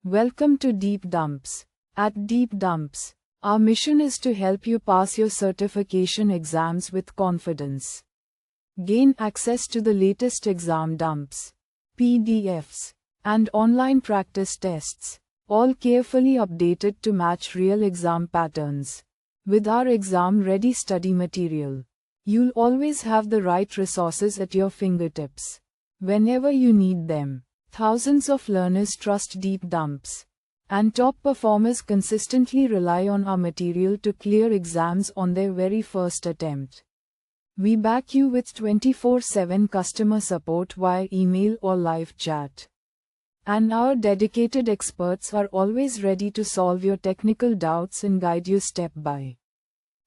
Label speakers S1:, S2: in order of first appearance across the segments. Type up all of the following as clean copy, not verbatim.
S1: Welcome to Deep Dumps. At Deep Dumps, our mission is to help you pass your certification exams with confidence. Gain access to the latest exam dumps, PDFs, and online practice tests, all carefully updated to match real exam patterns. With our exam-ready study material, you'll always have the right resources at your fingertips whenever you need them. Thousands of learners trust Deep Dumps, and top performers consistently rely on our material to clear exams on their very first attempt. We back you with 24/7 customer support via email or live chat. And our dedicated experts are always ready to solve your technical doubts and guide you step by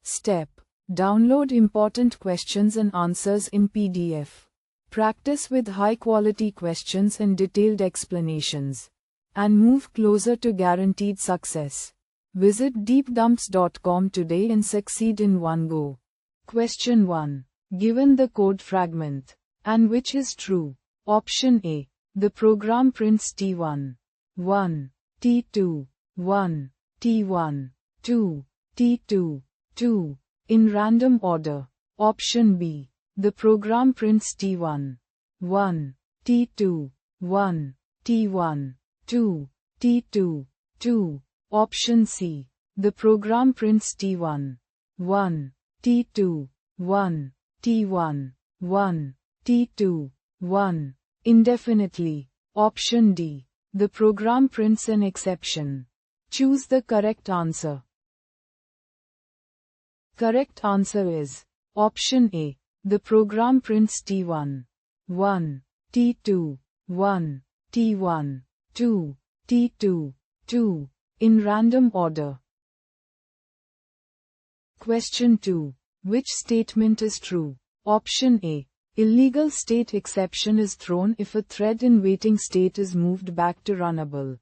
S1: step. Download important questions and answers in PDF. Practice with high-quality questions and detailed explanations, and move closer to guaranteed success. Visit deepdumps.com today and succeed in one go. Question 1. Given the code fragment, and which is true? Option A. The program prints T1, 1, T2, 1, T1, 2, T2, 2, in random order. Option B. The program prints T1, 1, T2, 1, T1, 2, T2, 2. Option C. The program prints T1, 1, T2, 1, T1, 1, T2, 1, indefinitely. Option D. The program prints an exception. Choose the correct answer. Correct answer is Option A. The program prints T1, 1, T2, 1, T1, 2, T2, 2, in random order. Question 2. Which statement is true? Option A. Illegal state exception is thrown if a thread in waiting state is moved back to runnable.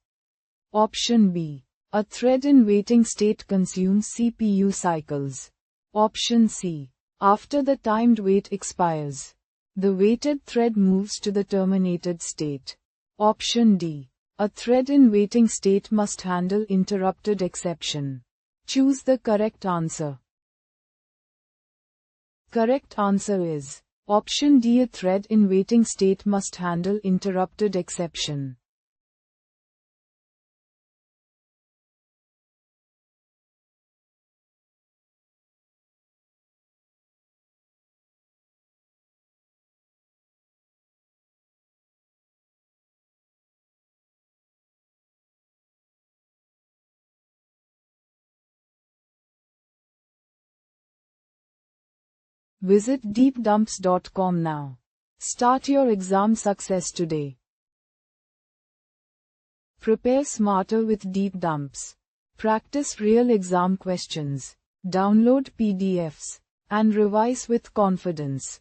S1: Option B. A thread in waiting state consumes CPU cycles. Option C. After the timed wait expires, the waited thread moves to the terminated state. Option D. A thread in waiting state must handle interrupted exception. Choose the correct answer. Correct answer is Option D. A thread in waiting state must handle interrupted exception. Visit deepdumps.com now. Start your exam success today. Prepare smarter with Deep Dumps. Practice real exam questions. Download PDFs and revise with confidence.